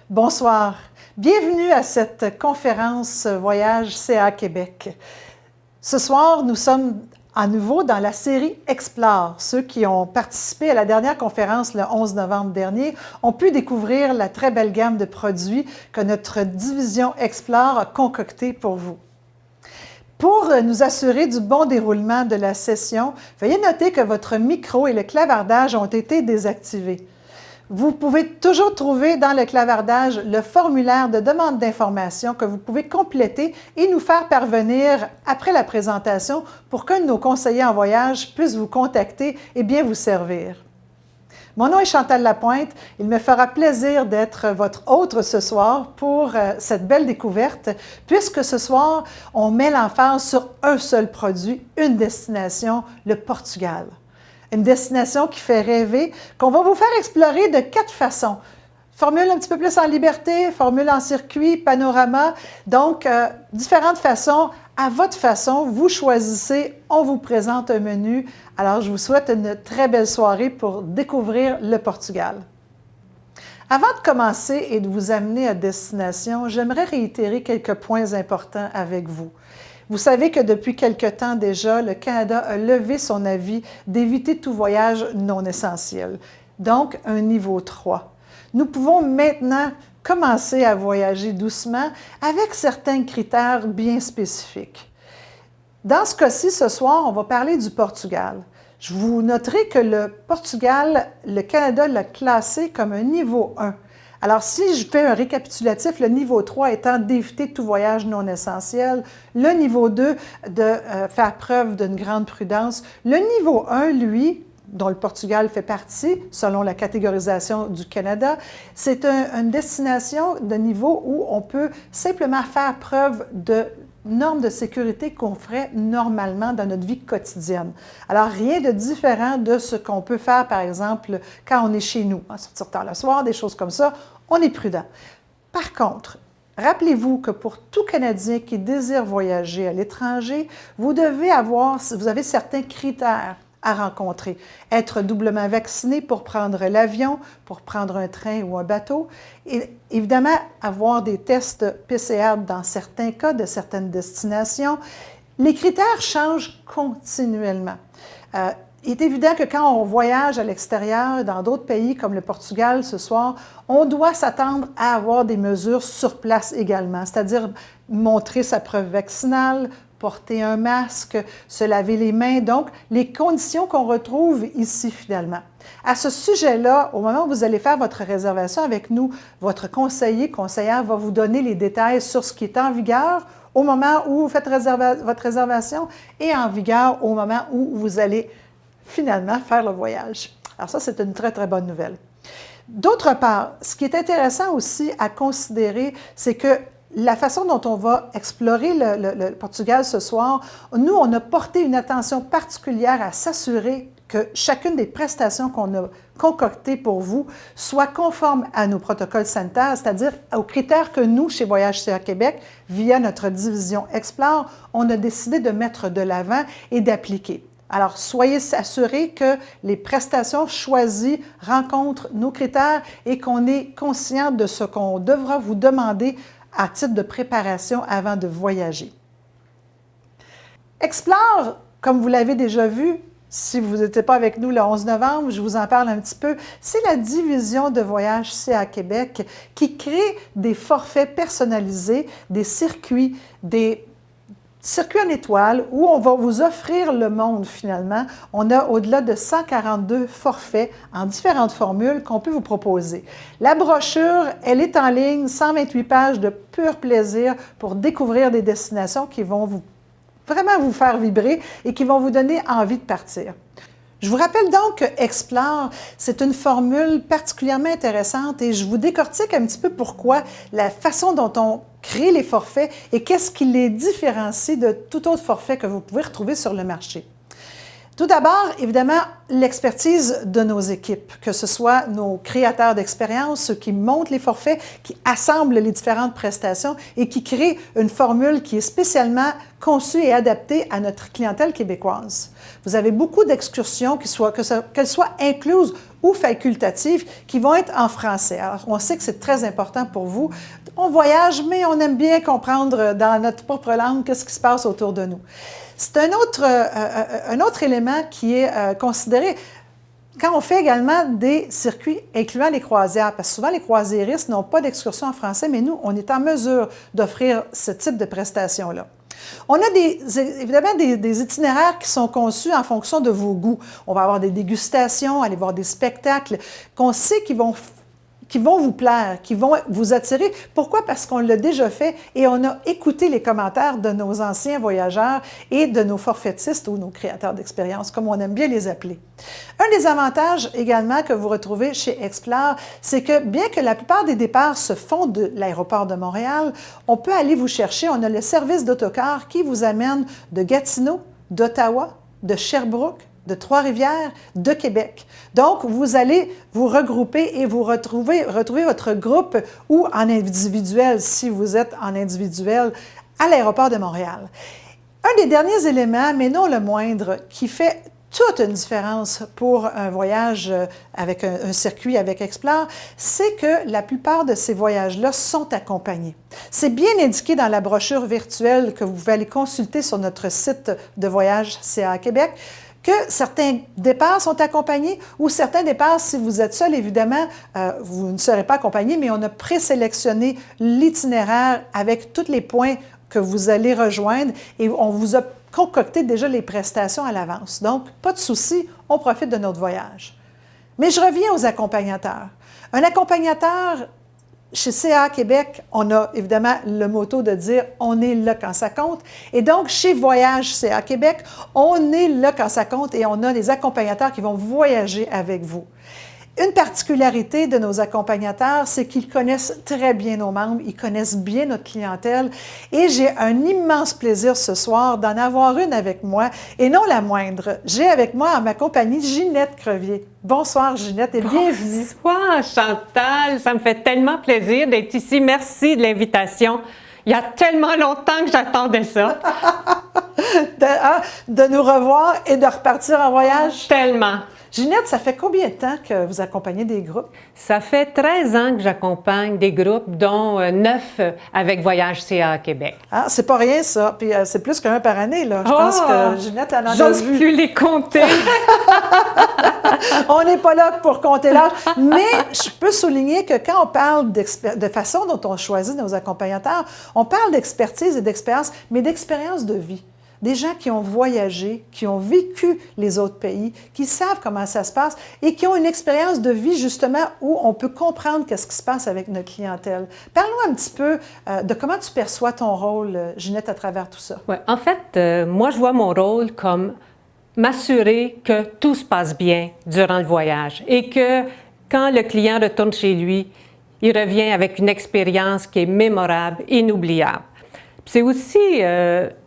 Bonsoir. Bienvenue à cette conférence Voyage CA Québec. Ce soir, nous sommes à nouveau dans la série Explore. Ceux qui ont participé à la dernière conférence le 11 novembre dernier ont pu découvrir la très belle gamme de produits que notre division Explore a concoctée pour vous. Pour nous assurer du bon déroulement de la session, veuillez noter que votre micro et le clavardage ont été désactivés. Vous pouvez toujours trouver dans le clavardage le formulaire de demande d'information que vous pouvez compléter et nous faire parvenir après la présentation pour qu'un de nos conseillers en voyage puisse vous contacter et bien vous servir. Mon nom est Chantal Lapointe. Il me fera plaisir d'être votre hôte ce soir pour cette belle découverte, puisque ce soir, on met l'emphase sur un seul produit, une destination, le Portugal. Une destination qui fait rêver, qu'on va vous faire explorer de 4 façons. Formule un petit peu plus en liberté, formule en circuit, panorama. Donc, différentes façons. À votre façon, vous choisissez, on vous présente un menu. Alors, je vous souhaite une très belle soirée pour découvrir le Portugal. Avant de commencer et de vous amener à destination, j'aimerais réitérer quelques points importants avec vous. Vous savez que depuis quelque temps déjà, le Canada a levé son avis d'éviter tout voyage non essentiel, donc un niveau 3. Nous pouvons maintenant commencer à voyager doucement avec certains critères bien spécifiques. Dans ce cas-ci, ce soir, on va parler du Portugal. Je vous noterai que le Portugal, le Canada l'a classé comme un niveau 1. Alors, si je fais un récapitulatif, le niveau 3 étant d'éviter tout voyage non essentiel, le niveau 2 de faire preuve d'une grande prudence, le niveau 1, lui, dont le Portugal fait partie, selon la catégorisation du Canada, c'est une destination de niveau où on peut simplement faire preuve de normes de sécurité qu'on ferait normalement dans notre vie quotidienne. Alors, rien de différent de ce qu'on peut faire, par exemple, quand on est chez nous, sortir tard le soir, des choses comme ça, on est prudent. Par contre, rappelez-vous que pour tout Canadien qui désire voyager à l'étranger, vous avez certains critères à rencontrer. Être doublement vacciné pour prendre l'avion, pour prendre un train ou un bateau. Et évidemment, avoir des tests PCR dans certains cas, de certaines destinations. Les critères changent continuellement. Il est évident que quand on voyage à l'extérieur, dans d'autres pays comme le Portugal ce soir, on doit s'attendre à avoir des mesures sur place également, c'est-à-dire montrer sa preuve vaccinale, porter un masque, se laver les mains, donc les conditions qu'on retrouve ici finalement. À ce sujet-là, au moment où vous allez faire votre réservation avec nous, votre conseillère va vous donner les détails sur ce qui est en vigueur au moment où vous faites votre réservation et en vigueur au moment où vous allez finalement faire le voyage. Alors ça, c'est une très, très bonne nouvelle. D'autre part, ce qui est intéressant aussi à considérer, c'est que la façon dont on va explorer le Portugal ce soir, nous, on a porté une attention particulière à s'assurer que chacune des prestations qu'on a concoctées pour vous soit conforme à nos protocoles sanitaires, c'est-à-dire aux critères que nous, chez Voyage CA Québec, via notre division Explore, on a décidé de mettre de l'avant et d'appliquer. Alors, soyez assurés que les prestations choisies rencontrent nos critères et qu'on est conscient de ce qu'on devra vous demander à titre de préparation avant de voyager. Explore, comme vous l'avez déjà vu, si vous n'étiez pas avec nous le 11 novembre, je vous en parle un petit peu, c'est la division de Voyage CA Québec qui crée des forfaits personnalisés, des circuits en étoile où on va vous offrir le monde finalement. On a au-delà de 142 forfaits en différentes formules qu'on peut vous proposer. La brochure, elle est en ligne, 128 pages de pur plaisir pour découvrir des destinations qui vont vraiment vous faire vibrer et qui vont vous donner envie de partir. Je vous rappelle donc que Explore, c'est une formule particulièrement intéressante et je vous décortique un petit peu pourquoi, la façon dont on crée les forfaits et qu'est-ce qui les différencie de tout autre forfait que vous pouvez retrouver sur le marché. Tout d'abord, évidemment, l'expertise de nos équipes, que ce soit nos créateurs d'expérience, ceux qui montent les forfaits, qui assemblent les différentes prestations et qui créent une formule qui est spécialement conçus et adaptés à notre clientèle québécoise. Vous avez beaucoup d'excursions, qu'elles soient incluses ou facultatives, qui vont être en français. Alors, on sait que c'est très important pour vous. On voyage, mais on aime bien comprendre dans notre propre langue qu'est-ce qui se passe autour de nous. C'est un autre élément qui est considéré quand on fait également des circuits incluant les croisières, parce que souvent les croisiéristes n'ont pas d'excursion en français, mais nous, on est en mesure d'offrir ce type de prestations-là. On a évidemment des itinéraires qui sont conçus en fonction de vos goûts. On va avoir des dégustations, aller voir des spectacles qu'on sait qui vont vous plaire, qui vont vous attirer. Pourquoi? Parce qu'on l'a déjà fait et on a écouté les commentaires de nos anciens voyageurs et de nos forfaitistes ou nos créateurs d'expériences, comme on aime bien les appeler. Un des avantages également que vous retrouvez chez Explore, c'est que bien que la plupart des départs se font de l'aéroport de Montréal, on peut aller vous chercher. On a le service d'autocar qui vous amène de Gatineau, d'Ottawa, de Sherbrooke, de Trois-Rivières, de Québec. Donc, vous allez vous regrouper et vous retrouver votre groupe ou en individuel, si vous êtes en individuel, à l'aéroport de Montréal. Un des derniers éléments, mais non le moindre, qui fait toute une différence pour un voyage avec un circuit avec Explore, c'est que la plupart de ces voyages-là sont accompagnés. C'est bien indiqué dans la brochure virtuelle que vous pouvez aller consulter sur notre site de voyage CA Québec, que certains départs sont accompagnés ou certains départs, si vous êtes seul, évidemment, vous ne serez pas accompagné, mais on a présélectionné l'itinéraire avec tous les points que vous allez rejoindre et on vous a concocté déjà les prestations à l'avance. Donc, pas de souci, on profite de notre voyage. Mais je reviens aux accompagnateurs. Un accompagnateur, chez CA Québec, on a évidemment le motto de dire « on est là quand ça compte ». Et donc, chez Voyage CA Québec, on est là quand ça compte et on a des accompagnateurs qui vont voyager avec vous. Une particularité de nos accompagnateurs, c'est qu'ils connaissent très bien nos membres, ils connaissent bien notre clientèle et j'ai un immense plaisir ce soir d'en avoir une avec moi et non la moindre. J'ai avec moi en ma compagnie Ginette Crevier. Bonsoir Ginette et bienvenue. Bonsoir Chantal, ça me fait tellement plaisir d'être ici. Merci de l'invitation. Il y a tellement longtemps que j'attendais ça. de nous revoir et de repartir en voyage. Tellement. Ginette, ça fait combien de temps que vous accompagnez des groupes? Ça fait 13 ans que j'accompagne des groupes, dont 9 avec Voyage CA Québec. Ah, c'est pas rien ça. Puis c'est plus qu'un par année, là. Je pense que Ginette en a vu. J'ose plus les compter. On n'est pas là pour compter l'âge. Mais je peux souligner que quand on parle de façon dont on choisit nos accompagnateurs, on parle d'expertise et d'expérience, mais d'expérience de vie. Des gens qui ont voyagé, qui ont vécu les autres pays, qui savent comment ça se passe et qui ont une expérience de vie justement où on peut comprendre qu'est-ce qui se passe avec notre clientèle. Parle-nous un petit peu de comment tu perçois ton rôle, Ginette, à travers tout ça. Ouais, en fait, moi, je vois mon rôle comme m'assurer que tout se passe bien durant le voyage et que quand le client retourne chez lui, il revient avec une expérience qui est mémorable, inoubliable. C'est aussi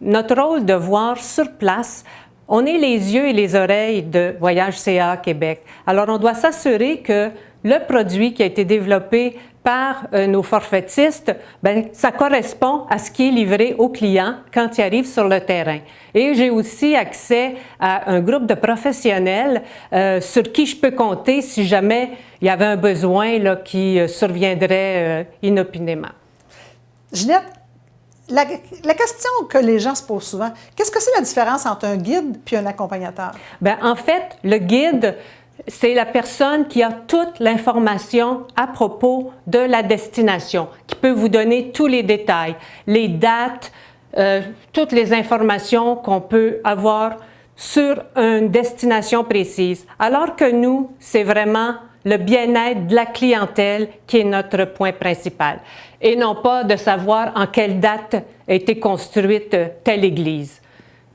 notre rôle de voir sur place. On est les yeux et les oreilles de Voyage CA Québec. Alors, on doit s'assurer que le produit qui a été développé par nos forfaitistes, bien, ça correspond à ce qui est livré aux clients quand ils arrivent sur le terrain. Et j'ai aussi accès à un groupe de professionnels sur qui je peux compter si jamais il y avait un besoin là, qui surviendrait inopinément. Ginette, la question que les gens se posent souvent, qu'est-ce que c'est la différence entre un guide puis un accompagnateur? Bien, en fait, le guide, c'est la personne qui a toute l'information à propos de la destination, qui peut vous donner tous les détails, les dates, toutes les informations qu'on peut avoir sur une destination précise. Alors que nous, c'est vraiment le bien-être de la clientèle qui est notre point principal. Et non pas de savoir en quelle date a été construite telle église.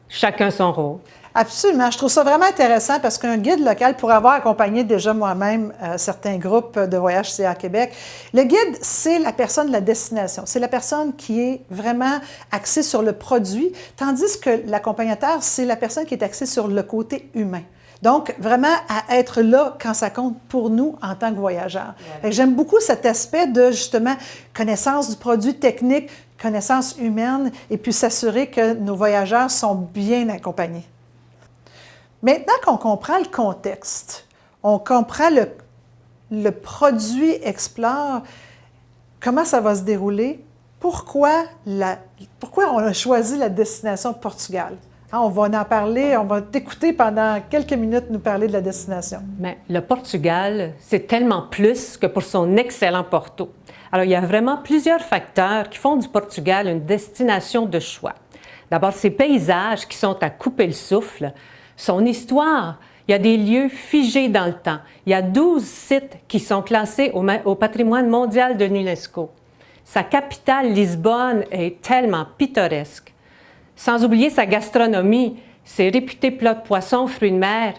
Chacun son rôle. Absolument. Je trouve ça vraiment intéressant parce qu'un guide local, pour avoir accompagné déjà moi-même certains groupes de voyage CA Québec, le guide, c'est la personne de la destination. C'est la personne qui est vraiment axée sur le produit, tandis que l'accompagnateur, c'est la personne qui est axée sur le côté humain. Donc, vraiment à être là quand ça compte pour nous en tant que voyageurs. J'aime beaucoup cet aspect de, justement, connaissance du produit technique, connaissance humaine, et puis s'assurer que nos voyageurs sont bien accompagnés. Maintenant qu'on comprend le contexte, on comprend le produit Explore, comment ça va se dérouler, pourquoi on a choisi la destination Portugal. On va en parler, on va t'écouter pendant quelques minutes nous parler de la destination. Mais le Portugal, c'est tellement plus que pour son excellent Porto. Alors, il y a vraiment plusieurs facteurs qui font du Portugal une destination de choix. D'abord, ses paysages qui sont à couper le souffle, son histoire. Il y a des lieux figés dans le temps. Il y a 12 sites qui sont classés au patrimoine mondial de l'UNESCO. Sa capitale, Lisbonne, est tellement pittoresque. Sans oublier sa gastronomie, ses réputés plats de poissons, fruits de mer.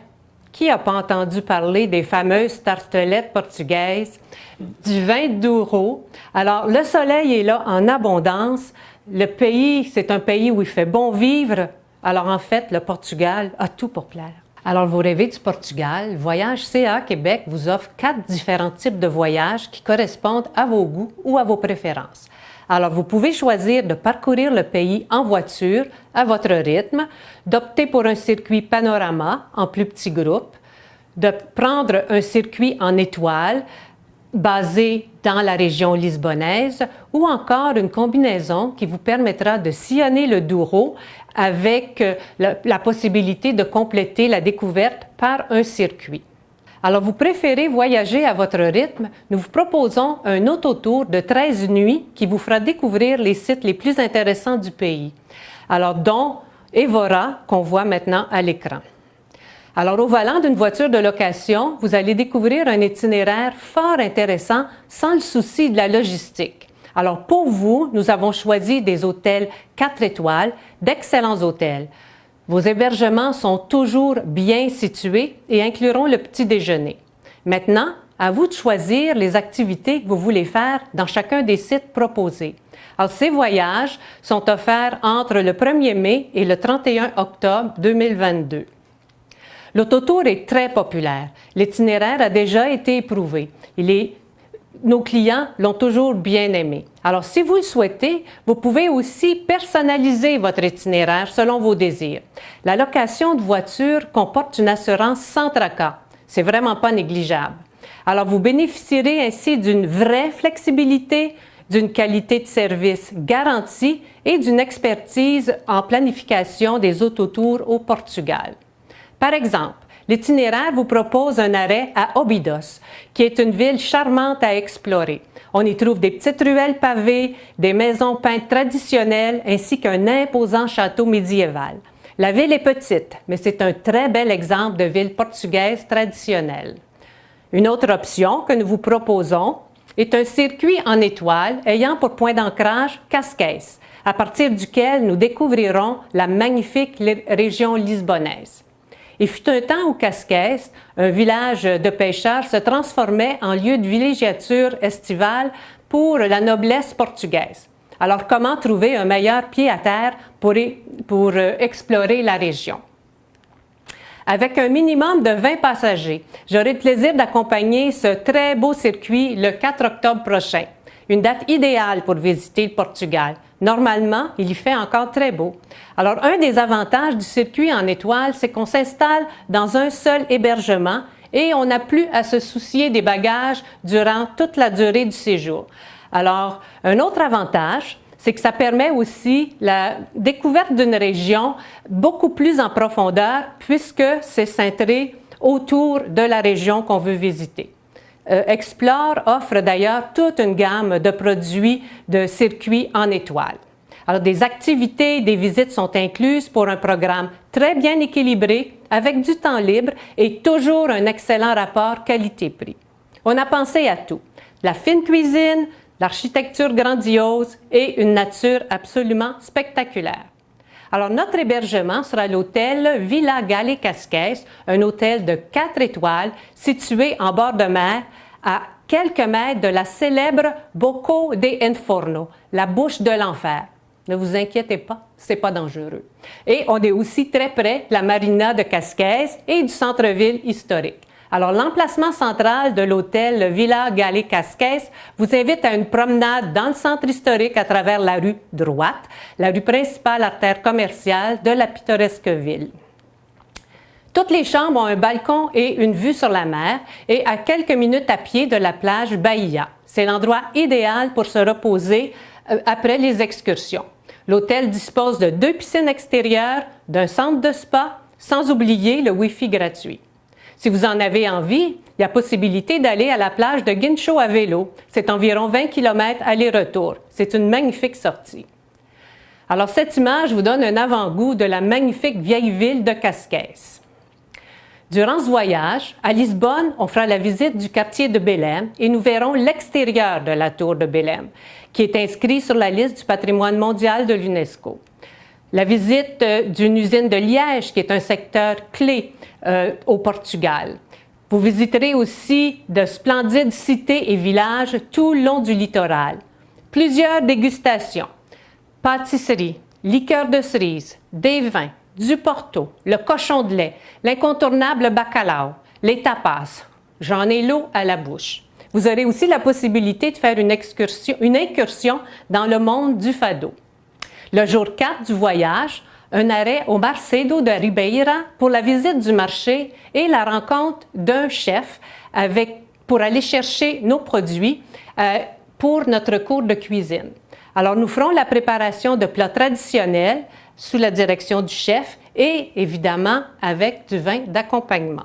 Qui n'a pas entendu parler des fameuses tartelettes portugaises, du vin de Douro? Alors, le soleil est là en abondance. Le pays, c'est un pays où il fait bon vivre. Alors, en fait, le Portugal a tout pour plaire. Alors, vous rêvez du Portugal, Voyage CA Québec vous offre 4 différents types de voyages qui correspondent à vos goûts ou à vos préférences. Alors, vous pouvez choisir de parcourir le pays en voiture à votre rythme, d'opter pour un circuit panorama en plus petits groupes, de prendre un circuit en étoile basé dans la région lisbonnaise ou encore une combinaison qui vous permettra de sillonner le Douro avec la possibilité de compléter la découverte par un circuit. Alors, vous préférez voyager à votre rythme? Nous vous proposons un autotour de 13 nuits qui vous fera découvrir les sites les plus intéressants du pays. Alors, dont Évora, qu'on voit maintenant à l'écran. Alors, au volant d'une voiture de location, vous allez découvrir un itinéraire fort intéressant sans le souci de la logistique. Alors, pour vous, nous avons choisi des hôtels 4 étoiles, d'excellents hôtels. Vos hébergements sont toujours bien situés et incluront le petit déjeuner. Maintenant, à vous de choisir les activités que vous voulez faire dans chacun des sites proposés. Alors, ces voyages sont offerts entre le 1er mai et le 31 octobre 2022. L'autotour est très populaire. L'itinéraire a déjà été éprouvé. Nos clients l'ont toujours bien aimé. Alors, si vous le souhaitez, vous pouvez aussi personnaliser votre itinéraire selon vos désirs. La location de voiture comporte une assurance sans tracas. C'est vraiment pas négligeable. Alors, vous bénéficierez ainsi d'une vraie flexibilité, d'une qualité de service garantie et d'une expertise en planification des autotours au Portugal. Par exemple, l'itinéraire vous propose un arrêt à Óbidos, qui est une ville charmante à explorer. On y trouve des petites ruelles pavées, des maisons peintes traditionnelles ainsi qu'un imposant château médiéval. La ville est petite, mais c'est un très bel exemple de ville portugaise traditionnelle. Une autre option que nous vous proposons est un circuit en étoile ayant pour point d'ancrage Cascais, à partir duquel nous découvrirons la magnifique région lisbonnaise. Il fut un temps où Cascais, un village de pêcheurs, se transformait en lieu de villégiature estivale pour la noblesse portugaise. Alors, comment trouver un meilleur pied à terre pour explorer la région? Avec un minimum de 20 passagers, j'aurai le plaisir d'accompagner ce très beau circuit le 4 octobre prochain, une date idéale pour visiter le Portugal. Normalement, il y fait encore très beau. Alors, un des avantages du circuit en étoile, c'est qu'on s'installe dans un seul hébergement et on n'a plus à se soucier des bagages durant toute la durée du séjour. Alors, un autre avantage, c'est que ça permet aussi la découverte d'une région beaucoup plus en profondeur puisque c'est centré autour de la région qu'on veut visiter. Explore offre d'ailleurs toute une gamme de produits de circuits en étoile. Alors, des activités, des visites sont incluses pour un programme très bien équilibré, avec du temps libre et toujours un excellent rapport qualité-prix. On a pensé à tout. La fine cuisine, l'architecture grandiose et une nature absolument spectaculaire. Alors, notre hébergement sera l'hôtel Villa Gale Cascais, un hôtel de 4 étoiles situé en bord de mer à quelques mètres de la célèbre Boca de Inferno, la bouche de l'enfer. Ne vous inquiétez pas, ce n'est pas dangereux. Et on est aussi très près de la marina de Cascais et du centre-ville historique. Alors, l'emplacement central de l'hôtel Villa Galé Cascais vous invite à une promenade dans le centre historique à travers la rue droite, la rue principale artère commerciale de la pittoresque ville. Toutes les chambres ont un balcon et une vue sur la mer et à quelques minutes à pied de la plage Bahia. C'est l'endroit idéal pour se reposer après les excursions. L'hôtel dispose de 2 piscines extérieures, d'un centre de spa, sans oublier le Wi-Fi gratuit. Si vous en avez envie, il y a possibilité d'aller à la plage de Guincho à vélo. C'est environ 20 km aller-retour. C'est une magnifique sortie. Alors, cette image vous donne un avant-goût de la magnifique vieille ville de Cascais. Durant ce voyage, à Lisbonne, on fera la visite du quartier de Belém et nous verrons l'extérieur de la tour de Belém, qui est inscrit sur la liste du patrimoine mondial de l'UNESCO. La visite d'une usine de liège, qui est un secteur clé au Portugal. Vous visiterez aussi de splendides cités et villages tout le long du littoral. Plusieurs dégustations, pâtisseries, liqueurs de cerise, des vins, du Porto, le cochon de lait, l'incontournable bacalao, les tapas. J'en ai l'eau à la bouche. Vous aurez aussi la possibilité de faire une incursion dans le monde du fado. Le jour 4 du voyage, un arrêt au Marcedo de Ribeira pour la visite du marché et la rencontre d'un chef pour aller chercher nos produits pour notre cours de cuisine. Alors, nous ferons la préparation de plats traditionnels sous la direction du chef et, évidemment, avec du vin d'accompagnement.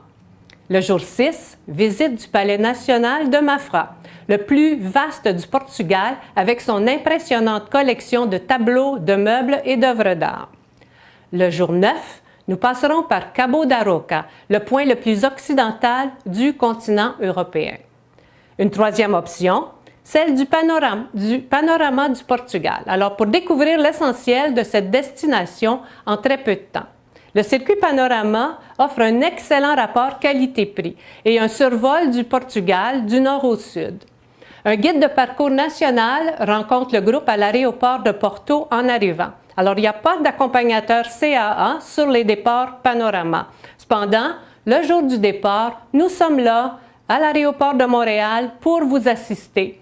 Le jour 6, visite du Palais national de Mafra, le plus vaste du Portugal avec son impressionnante collection de tableaux, de meubles et d'œuvres d'art. Le jour 9, nous passerons par Cabo da Roca, le point le plus occidental du continent européen. Une troisième option, celle du panorama du Portugal. Alors, pour découvrir l'essentiel de cette destination en très peu de temps. Le circuit Panorama offre un excellent rapport qualité-prix et un survol du Portugal du nord au sud. Un guide de parcours national rencontre le groupe à l'aéroport de Porto en arrivant. Alors, il n'y a pas d'accompagnateur CAA sur les départs Panorama. Cependant, le jour du départ, nous sommes là à l'aéroport de Montréal pour vous assister.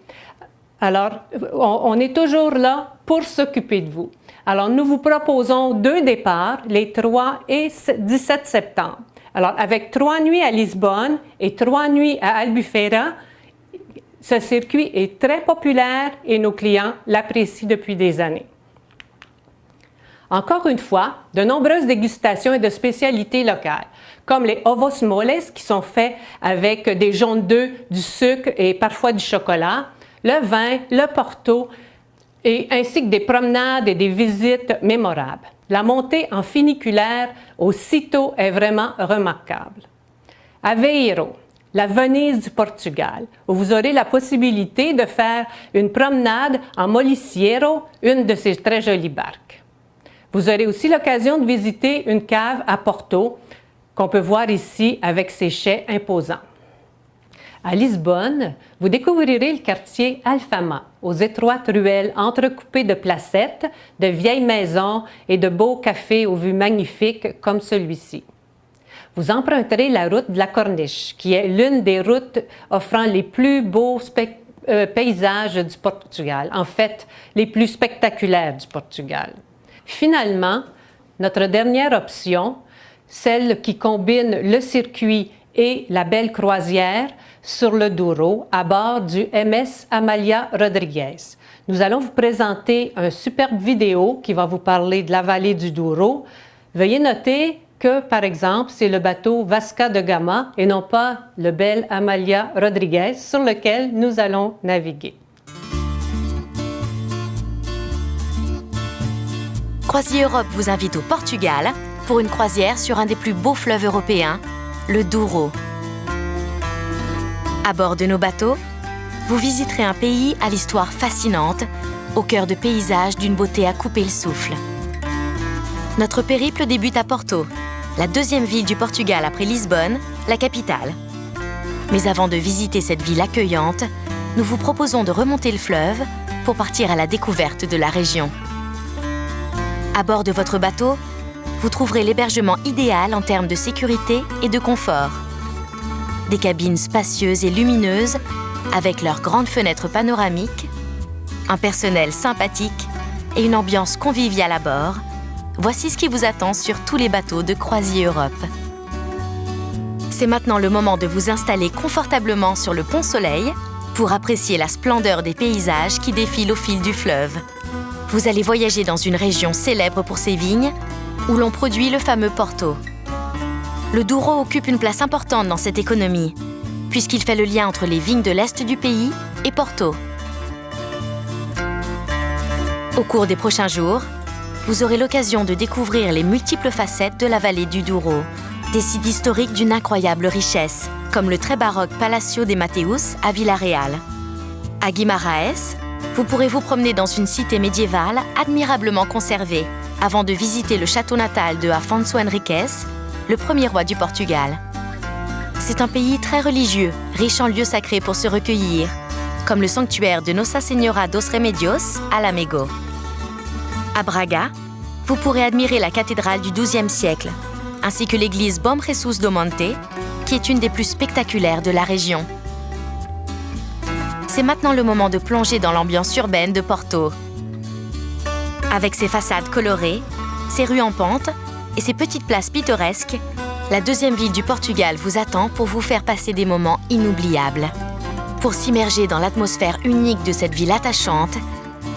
Alors, on est toujours là pour s'occuper de vous. Alors, nous vous proposons 2 départs, les 3 et 17 septembre. Alors, avec 3 nuits à Lisbonne et 3 nuits à Albufeira, ce circuit est très populaire et nos clients l'apprécient depuis des années. Encore une fois, de nombreuses dégustations et de spécialités locales, comme les ovos moles qui sont faits avec des jaunes d'œufs, du sucre et parfois du chocolat, le vin, le porto, ainsi que des promenades et des visites mémorables. La montée en funiculaire au Cito est vraiment remarquable. Aveiro, la Venise du Portugal, où vous aurez la possibilité de faire une promenade en Moliciero, une de ces très jolies barques. Vous aurez aussi l'occasion de visiter une cave à Porto, qu'on peut voir ici avec ses chais imposants. À Lisbonne, vous découvrirez le quartier Alfama, aux étroites ruelles entrecoupées de placettes, de vieilles maisons et de beaux cafés aux vues magnifiques comme celui-ci. Vous emprunterez la route de la Corniche, qui est l'une des routes offrant les plus beaux paysages du Portugal, en fait, les plus spectaculaires du Portugal. Finalement, notre dernière option, celle qui combine le circuit et la belle croisière sur le Douro à bord du MS Amália Rodrigues. Nous allons vous présenter une superbe vidéo qui va vous parler de la vallée du Douro. Veuillez noter que, par exemple, c'est le bateau Vasco da Gama et non pas le bel Amália Rodrigues sur lequel nous allons naviguer. CroisiEurope vous invite au Portugal pour une croisière sur un des plus beaux fleuves européens, le Douro. À bord de nos bateaux, vous visiterez un pays à l'histoire fascinante, au cœur de paysages d'une beauté à couper le souffle. Notre périple débute à Porto, la deuxième ville du Portugal après Lisbonne, la capitale. Mais avant de visiter cette ville accueillante, nous vous proposons de remonter le fleuve pour partir à la découverte de la région. À bord de votre bateau, vous trouverez l'hébergement idéal en termes de sécurité et de confort. Des cabines spacieuses et lumineuses, avec leurs grandes fenêtres panoramiques, un personnel sympathique et une ambiance conviviale à bord, voici ce qui vous attend sur tous les bateaux de Croisier Europe. C'est maintenant le moment de vous installer confortablement sur le pont Soleil pour apprécier la splendeur des paysages qui défilent au fil du fleuve. Vous allez voyager dans une région célèbre pour ses vignes, où l'on produit le fameux Porto. Le Douro occupe une place importante dans cette économie, puisqu'il fait le lien entre les vignes de l'Est du pays et Porto. Au cours des prochains jours, vous aurez l'occasion de découvrir les multiples facettes de la vallée du Douro, des sites historiques d'une incroyable richesse, comme le très baroque Palacio de Mateus à Vila-Real. À Guimarães, vous pourrez vous promener dans une cité médiévale admirablement conservée, avant de visiter le château natal de Afonso Henriques, le premier roi du Portugal. C'est un pays très religieux, riche en lieux sacrés pour se recueillir, comme le sanctuaire de Nossa Senhora dos Remedios à Lamego. À Braga, vous pourrez admirer la cathédrale du XIIe siècle, ainsi que l'église Bom Jesus do Monte, qui est une des plus spectaculaires de la région. C'est maintenant le moment de plonger dans l'ambiance urbaine de Porto. Avec ses façades colorées, ses rues en pente et ses petites places pittoresques, la deuxième ville du Portugal vous attend pour vous faire passer des moments inoubliables. Pour s'immerger dans l'atmosphère unique de cette ville attachante,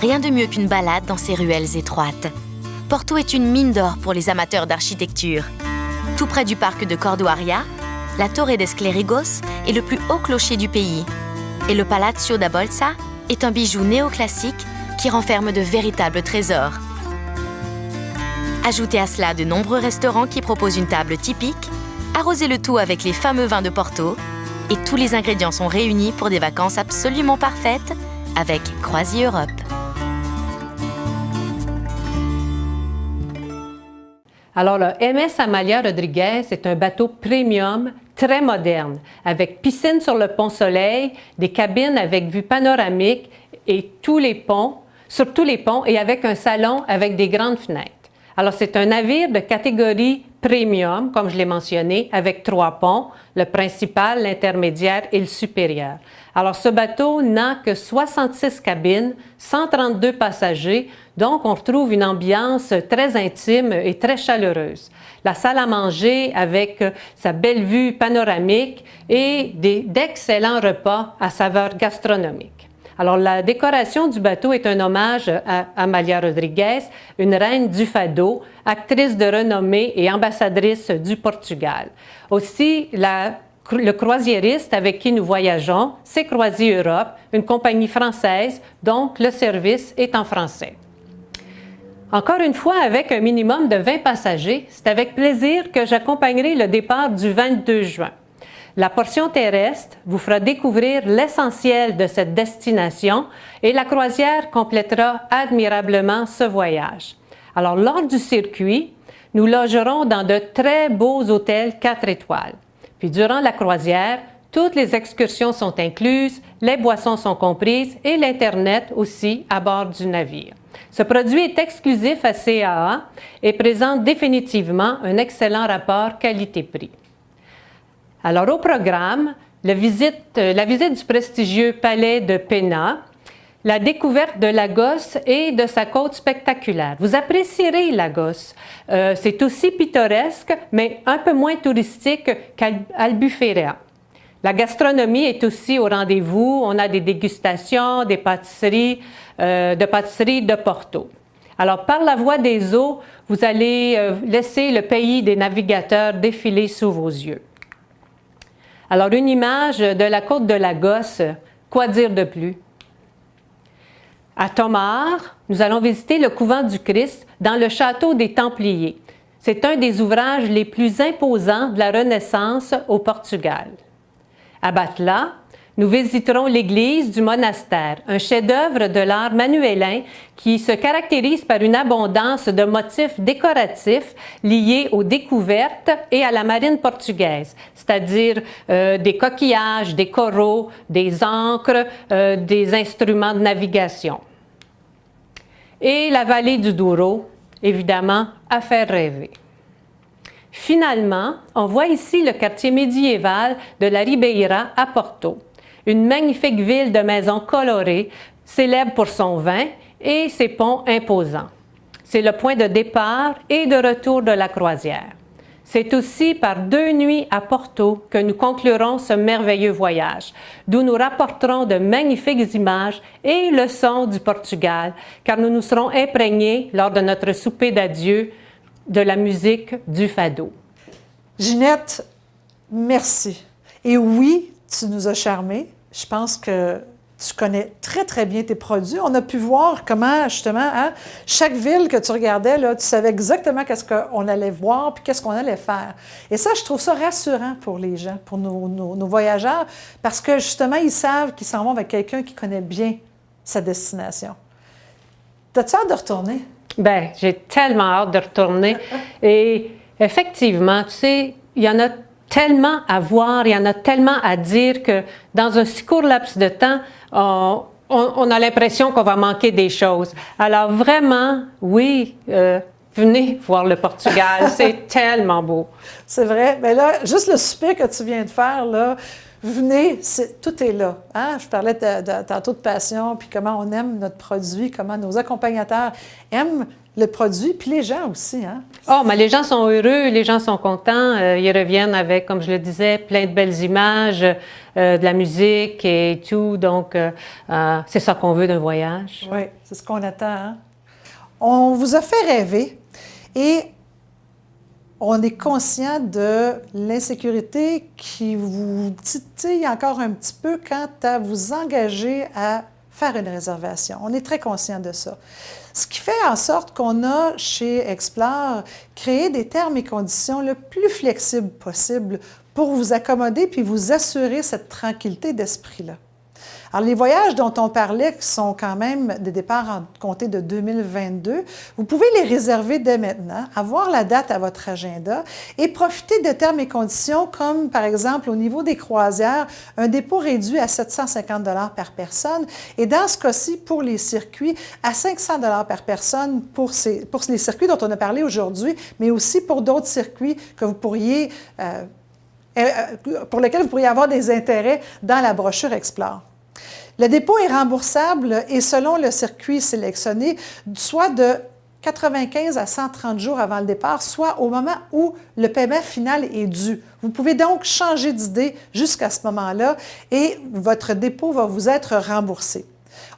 rien de mieux qu'une balade dans ses ruelles étroites. Porto est une mine d'or pour les amateurs d'architecture. Tout près du parc de Cordoaria, la Torre des Clérigos est le plus haut clocher du pays. Et le Palacio da Bolsa est un bijou néoclassique qui renferme de véritables trésors. Ajoutez à cela de nombreux restaurants qui proposent une table typique, arrosez le tout avec les fameux vins de Porto, et tous les ingrédients sont réunis pour des vacances absolument parfaites avec Croisier Europe. Alors, le MS Amalia Rodrigues est un bateau premium très moderne, avec piscine sur le pont Soleil, des cabines avec vue panoramique et sur tous les ponts et avec un salon avec des grandes fenêtres. Alors, c'est un navire de catégorie premium, comme je l'ai mentionné, avec 3 ponts, le principal, l'intermédiaire et le supérieur. Alors, ce bateau n'a que 66 cabines, 132 passagers, donc on retrouve une ambiance très intime et très chaleureuse. La salle à manger avec sa belle vue panoramique et d'excellents repas à saveur gastronomique. Alors, la décoration du bateau est un hommage à Amalia Rodrigues, une reine du fado, actrice de renommée et ambassadrice du Portugal. Aussi, le croisiériste avec qui nous voyageons, c'est Croisier Europe, une compagnie française, donc le service est en français. Encore une fois, avec un minimum de 20 passagers, c'est avec plaisir que j'accompagnerai le départ du 22 juin. La portion terrestre vous fera découvrir l'essentiel de cette destination et la croisière complétera admirablement ce voyage. Alors, lors du circuit, nous logerons dans de très beaux hôtels 4 étoiles. Puis, durant la croisière, toutes les excursions sont incluses, les boissons sont comprises et l'Internet aussi à bord du navire. Ce produit est exclusif à CAA et présente définitivement un excellent rapport qualité-prix. Alors, au programme, la visite du prestigieux palais de Pena, la découverte de Lagos et de sa côte spectaculaire. Vous apprécierez Lagos. C'est aussi pittoresque, mais un peu moins touristique qu'Albufeira. La gastronomie est aussi au rendez-vous. On a des dégustations, des pâtisseries de Porto. Alors, par la voie des eaux, vous allez laisser le pays des navigateurs défiler sous vos yeux. Alors, une image de la côte de Lagos, quoi dire de plus? À Tomar, nous allons visiter le couvent du Christ dans le château des Templiers. C'est un des ouvrages les plus imposants de la Renaissance au Portugal. À Batla, nous visiterons l'église du monastère, un chef-d'œuvre de l'art manuélin qui se caractérise par une abondance de motifs décoratifs liés aux découvertes et à la marine portugaise, c'est-à-dire des coquillages, des coraux, des ancres, des instruments de navigation. Et la vallée du Douro, évidemment, à faire rêver. Finalement, on voit ici le quartier médiéval de la Ribeira à Porto, une magnifique ville de maisons colorées, célèbre pour son vin et ses ponts imposants. C'est le point de départ et de retour de la croisière. C'est aussi par 2 nuits à Porto que nous conclurons ce merveilleux voyage, d'où nous rapporterons de magnifiques images et leçons du Portugal, car nous nous serons imprégnés lors de notre souper d'adieu de la musique du fado. Ginette, merci. Et oui, tu nous as charmés. Je pense que tu connais très, très bien tes produits. On a pu voir comment, justement, chaque ville que tu regardais, là, tu savais exactement qu'est-ce qu'on allait voir puis qu'est-ce qu'on allait faire. Et ça, je trouve ça rassurant pour les gens, pour nos voyageurs, parce que, justement, ils savent qu'ils s'en vont avec quelqu'un qui connaît bien sa destination. T'as-tu hâte de retourner? Bien, j'ai tellement hâte de retourner. Et effectivement, tu sais, il y en a tellement à voir, il y en a tellement à dire que dans un si court laps de temps, on a l'impression qu'on va manquer des choses. Alors vraiment, oui, venez voir le Portugal, c'est tellement beau. C'est vrai. Mais là, juste le souper que tu viens de faire, là, venez, tout est là. Hein? Je parlais tantôt de passion, puis comment on aime notre produit, comment nos accompagnateurs aiment le produit, puis les gens aussi. Hein? Oh, mais les gens sont heureux, les gens sont contents. Ils reviennent avec, comme je le disais, plein de belles images, de la musique et tout. Donc, c'est ça qu'on veut d'un voyage. Oui, c'est ce qu'on attend. Hein? On vous a fait rêver et on est conscient de l'insécurité qui vous titille encore un petit peu quant à vous engager à faire une réservation. On est très conscient de ça. Ce qui fait en sorte qu'on a, chez Explore, créé des termes et conditions le plus flexibles possible pour vous accommoder puis vous assurer cette tranquillité d'esprit-là. Alors, les voyages dont on parlait, qui sont quand même des départs en compté de 2022, vous pouvez les réserver dès maintenant, avoir la date à votre agenda et profiter de termes et conditions comme, par exemple, au niveau des croisières, un dépôt réduit à 750 $ par personne et dans ce cas-ci, pour les circuits, à 500 $ par personne pour les circuits dont on a parlé aujourd'hui, mais aussi pour d'autres circuits que vous pourriez, pour lesquels vous pourriez avoir des intérêts dans la brochure Explore. Le dépôt est remboursable et selon le circuit sélectionné, soit de 95 à 130 jours avant le départ, soit au moment où le paiement final est dû. Vous pouvez donc changer d'idée jusqu'à ce moment-là et votre dépôt va vous être remboursé.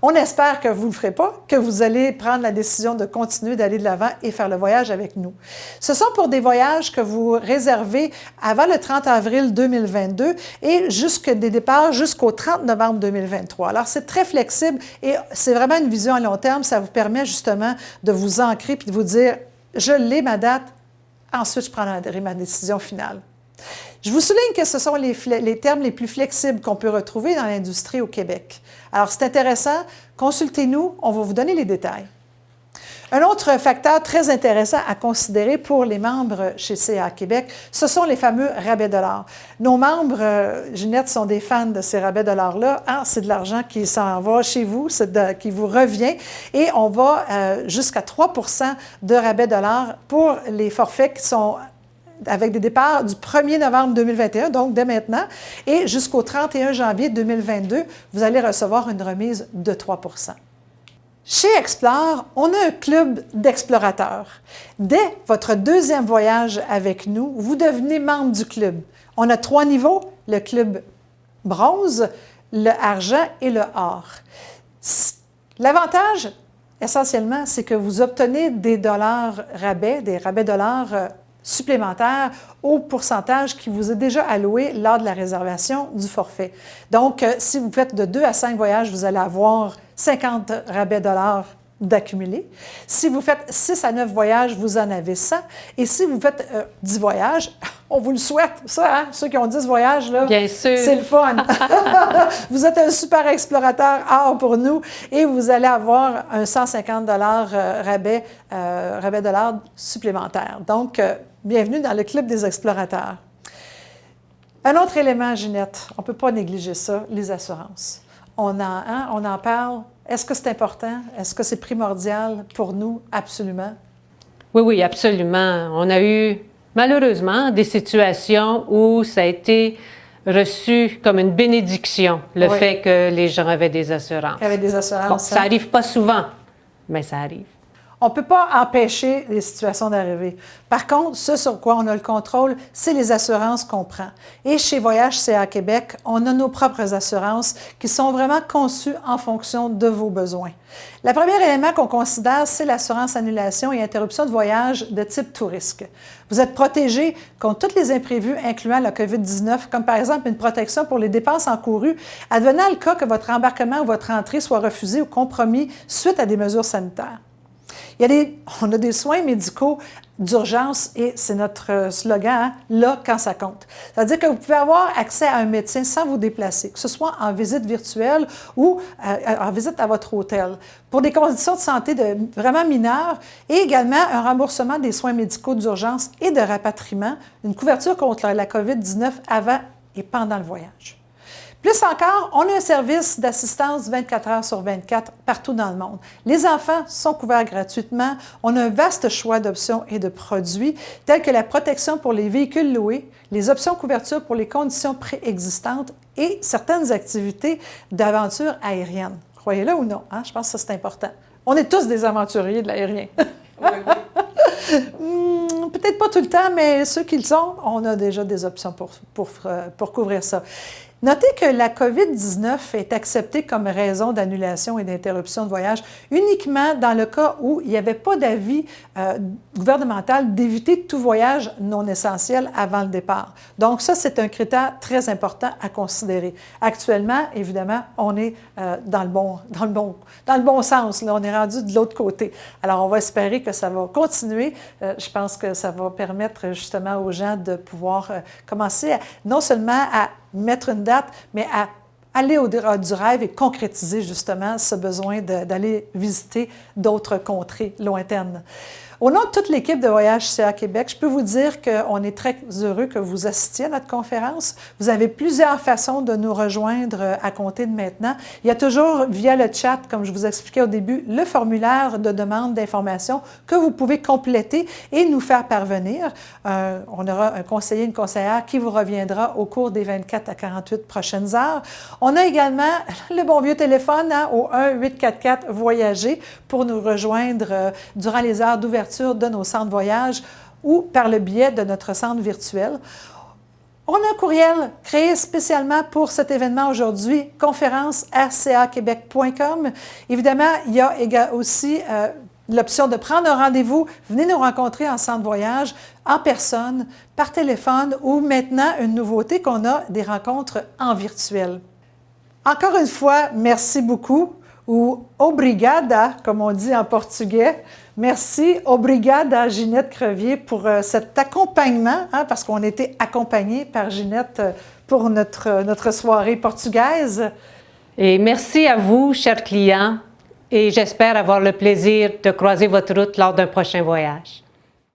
On espère que vous ne le ferez pas, que vous allez prendre la décision de continuer d'aller de l'avant et faire le voyage avec nous. Ce sont pour des voyages que vous réservez avant le 30 avril 2022 et des départs jusqu'au 30 novembre 2023. Alors, c'est très flexible et c'est vraiment une vision à long terme. Ça vous permet justement de vous ancrer puis de vous dire « je l'ai ma date, ensuite je prendrai ma décision finale ». Je vous souligne que ce sont les termes les plus flexibles qu'on peut retrouver dans l'industrie au Québec. Alors, c'est intéressant, consultez-nous, on va vous donner les détails. Un autre facteur très intéressant à considérer pour les membres chez CA Québec, ce sont les fameux rabais dollars. Nos membres, Ginette, sont des fans de ces rabais dollars-là. C'est de l'argent qui s'en va chez vous, qui vous revient, et on va jusqu'à 3 % de rabais dollars pour les forfaits qui sont avec des départs du 1er novembre 2021, donc dès maintenant, et jusqu'au 31 janvier 2022, vous allez recevoir une remise de 3 %. Chez Explore, on a un club d'explorateurs. Dès votre deuxième voyage avec nous, vous devenez membre du club. On a 3 niveaux, le club bronze, le argent et le or. L'avantage, essentiellement, c'est que vous obtenez des dollars rabais, des rabais dollars supplémentaires au pourcentage qui vous est déjà alloué lors de la réservation du forfait. Donc, si vous faites de 2 à 5 voyages, vous allez avoir 50 rabais dollars d'accumuler. Si vous faites 6 à 9 voyages, vous en avez 100. Et si vous faites 10 voyages, on vous le souhaite, ça, hein? Ceux qui ont 10 voyages, là, bien sûr, c'est le fun. Vous êtes un super explorateur or pour nous et vous allez avoir un 150 $ rabais dollars supplémentaire. Donc, bienvenue dans le club des explorateurs. Un autre élément, Ginette, on ne peut pas négliger ça, les assurances. On en parle. Est-ce que c'est important? Est-ce que c'est primordial pour nous? Absolument. Oui, oui, absolument. On a eu malheureusement des situations où ça a été reçu comme une bénédiction, le fait que les gens avaient des assurances. Il y avait des assurances. Bon, ça n'arrive pas souvent, mais ça arrive. On ne peut pas empêcher les situations d'arriver. Par contre, ce sur quoi on a le contrôle, c'est les assurances qu'on prend. Et chez Voyage CA Québec, on a nos propres assurances qui sont vraiment conçues en fonction de vos besoins. Le premier élément qu'on considère, c'est l'assurance annulation et interruption de voyage de type tout risque. Vous êtes protégé contre tous les imprévus, incluant la COVID-19, comme par exemple une protection pour les dépenses encourues, advenant le cas que votre embarquement ou votre entrée soit refusé ou compromis suite à des mesures sanitaires. On a des soins médicaux d'urgence et c'est notre slogan, là quand ça compte. C'est-à-dire que vous pouvez avoir accès à un médecin sans vous déplacer, que ce soit en visite virtuelle ou en visite à votre hôtel, pour des conditions de santé vraiment mineures et également un remboursement des soins médicaux d'urgence et de rapatriement, une couverture contre la COVID-19 avant et pendant le voyage. Plus encore, on a un service d'assistance 24 heures sur 24 partout dans le monde. Les enfants sont couverts gratuitement. On a un vaste choix d'options et de produits, tels que la protection pour les véhicules loués, les options couverture pour les conditions préexistantes et certaines activités d'aventure aérienne. Croyez-le ou non, hein? Je pense que ça, c'est important. On est tous des aventuriers de l'aérien. Peut-être pas tout le temps, mais ceux qui le sont, on a déjà des options pour couvrir ça. Notez que la COVID-19 est acceptée comme raison d'annulation et d'interruption de voyage uniquement dans le cas où il n'y avait pas d'avis gouvernemental d'éviter tout voyage non essentiel avant le départ. Donc ça, c'est un critère très important à considérer. Actuellement, évidemment, on est dans le bon sens. Là, on est rendu de l'autre côté. Alors, on va espérer que ça va continuer. Je pense que ça va permettre justement aux gens de pouvoir commencer non seulement à mettre une date, mais à aller au-delà du rêve et concrétiser justement ce besoin d'aller visiter d'autres contrées lointaines. Au nom de toute l'équipe de Voyage CA Québec, je peux vous dire qu'on est très heureux que vous assistiez à notre conférence. Vous avez plusieurs façons de nous rejoindre à compter de maintenant. Il y a toujours via le chat, comme je vous expliquais au début, le formulaire de demande d'information que vous pouvez compléter et nous faire parvenir. On aura un conseiller, une conseillère qui vous reviendra au cours des 24 à 48 prochaines heures. On a également le bon vieux téléphone au 1-844-VOYAGER pour nous rejoindre durant les heures d'ouverture de nos centres voyage ou par le biais de notre centre virtuel. On a un courriel créé spécialement pour cet événement aujourd'hui, conférence@caquebec.com. Évidemment, il y a aussi l'option de prendre un rendez-vous. Venez nous rencontrer en centre voyage, en personne, par téléphone ou maintenant, une nouveauté qu'on a, des rencontres en virtuel. Encore une fois, merci beaucoup ou obrigada, comme on dit en portugais. Merci, obrigada Ginette Crevier pour cet accompagnement, hein, parce qu'on était accompagnés par Ginette pour notre soirée portugaise. Et merci à vous, chers clients, et j'espère avoir le plaisir de croiser votre route lors d'un prochain voyage.